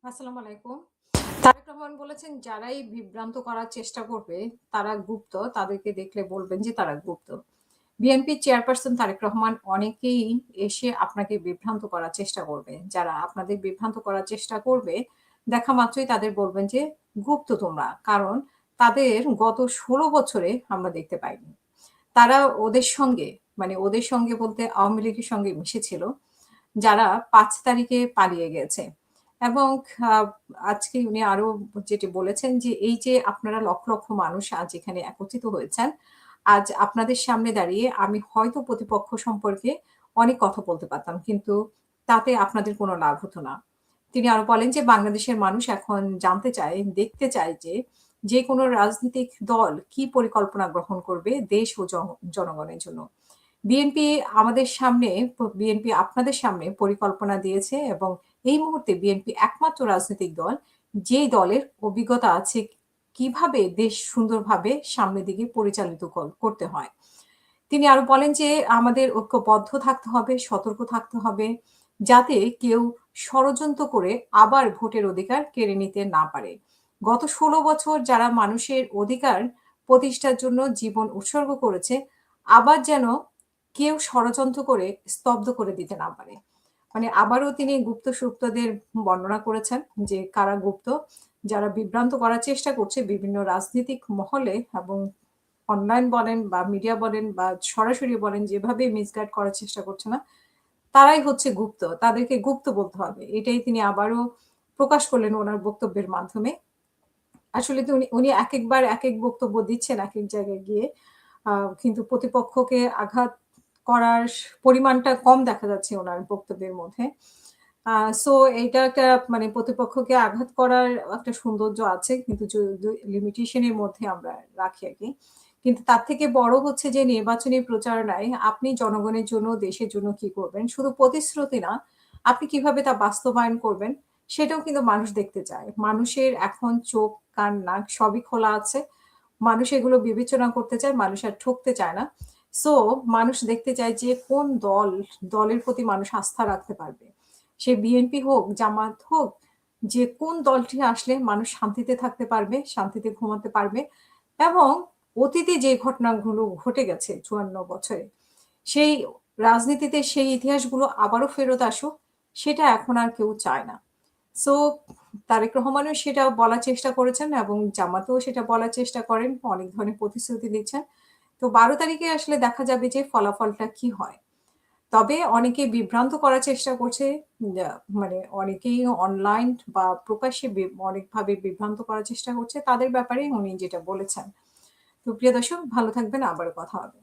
আসসালামু আলাইকুম। তারেক রহমান বলেছেন, "যারাই বিভ্রান্ত করার চেষ্টা করবে, তারা গুপ্ত। তাদেরকে দেখলে বলবেন যে তারা গুপ্ত।" বিএনপির চেয়ারপারসন তারেক রহমান অনেকেই এসে আপনাকে বিভ্রান্ত করার চেষ্টা করবে। যারা আপনাদের বিভ্রান্ত করার চেষ্টা করবে, দেখা মাত্রই তাদের বলবেন যে, "গুপ্ত তোমরা।" কারণ তাদের গত ১৬ বছরে আমরা দেখতে পাইনি। তারা ওদের সঙ্গে, মানে ওদের সঙ্গে বলতে আওয়ামী লীগের সঙ্গে মিশেছিল। যারা ৫ তারিখে পালিয়ে গেছে। এবং আ আজকে উনি আরো যেটি বলেছেন যে, এই যে আপনারা লক্ষ, লক্ষ মানুষ আজ এখানে একত্রিত হয়েছেন, আজ আপনাদের সামনে দাঁড়িয়ে আমি হয়তো প্রতিপক্ষ সম্পর্কে অনেক কথা বলতে পারতাম। কিন্তু তাতে আপনাদের কোনো লাভ হতো না। তিনি আরো বলেন যে, বাংলাদেশের মানুষ এখন জানতে চায়, দেখতে চায় যে, যেকোনো রাজনৈতিক দল কি পরিকল্পনা গ্রহণ করবে দেশ ও জনগণের জন্য। বিএনপি আমাদের সামনে বিএনপি আপনাদের সামনে পরিকল্পনা দিয়েছে এবং এই মুহূর্তে বিএনপি একমাত্র রাজনৈতিক দল, যেই দলের অভিজ্ঞতা আছে কিভাবে দেশ সুন্দরভাবে সামনের দিকে পরিচালিত করতে হয়। তিনি আরো বলেন যে, আমাদের ঐক্যবদ্ধ থাকতে হবে, সতর্ক থাকতে হবে, যাতে কেউ ষড়যন্ত্র করে আবার ভোটের অধিকার কেড়ে নিতে না পারে। গত ১৬ বছর যারা মানুষের অধিকার প্রতিষ্ঠার জন্য জীবন উৎসর্গ করেছে, আবার যেন কেউ ষড়যন্ত্র করে স্তব্ধ করে দিতে না পারে। মানে আবারও তিনি গুপ্ত-সুপ্তদের বর্ণনা করেছেন যে, কারা গুপ্ত, যারা বিভ্রান্ত করার চেষ্টা করছে বিভিন্ন রাজনীতিক মহলে এবং অনলাইন বলেন বা মিডিয়া বলেন বা সরাসরি বলেন, যেভাবেই মিসগাইড করার চেষ্টা করছে না, তারাই হচ্ছে গুপ্ত। তাদেরকে গুপ্ত বলতে হবে। এটাই তিনি আবারও প্রকাশ করলেন উনার বক্তব্যের মাধ্যমে। আসলে তো উনি উনি একেকবার একেক বক্তব্য দিচ্ছেন একেক জায়গায় গিয়ে। আ কিন্তু প্রতিপক্ষকে আঘাত করার পরিমাণটা কম দেখা যাচ্ছে উনার বক্তব্যের মধ্যে। আ সো এইটা একটা, মানে প্রতিপক্ষকে আঘাত করার একটা সৌন্দর্য আছে। কিন্তু লিমিটেশন এর মধ্যে আমরা রাখি আরকি। কিন্তু তার থেকে বড় হচ্ছে যে, নির্বাচনী প্রচারণায় আপনি জনগণের জন্য, দেশের জন্য কি করবেন? শুধু প্রতিশ্রুতি না, আপনি কিভাবে তা বাস্তবায়ন করবেন, সেটাও কিন্তু মানুষ দেখতে চায়। মানুষের এখন চোখ, কান, নাক সবই খোলা আছে। মানুষ এগুলো বিবেচনা করতে চায়, মানুষ আর ঠকতে চায় না। সো মানুষ দেখতে চায় যে, কোন দলের প্রতি মানুষ আস্থা রাখতে পারবে। সে বিএনপি হোক, জামাত হোক, যে কোন দলটি আসলে মানুষ শান্তিতে থাকতে পারবে, শান্তিতে ঘুমাতে পারবে এবং অতীতে যে ঘটনাগুলো ঘটে গেছে ৫৪ বছরে, সেই রাজনীতিতে সেই ইতিহাসগুলো আবারও ফেরত আসুক, সেটা এখন আর কেউ চায় না। সো তারেক রহমানও সেটা বলার চেষ্টা করেছেন এবং জামাতেও সেটা বলার চেষ্টা করেন। অনেক ধরনের প্রতিশ্রুতি দিচ্ছেন। তো ১২ তারিখে আসলে দেখা যাবে যে ফলাফলটা কি হয়। তবে অনেকে বিভ্রান্ত করার চেষ্টা করছে। যা মানে অনেকেই অনলাইন বা প্রকাশ্যে অনেকভাবে বিভ্রান্ত করার চেষ্টা করছে। তাদের ব্যাপারে উনি যেটা বলেছেন। তো প্রিয় দর্শক, ভালো থাকবেন। আবারও কথা হবে।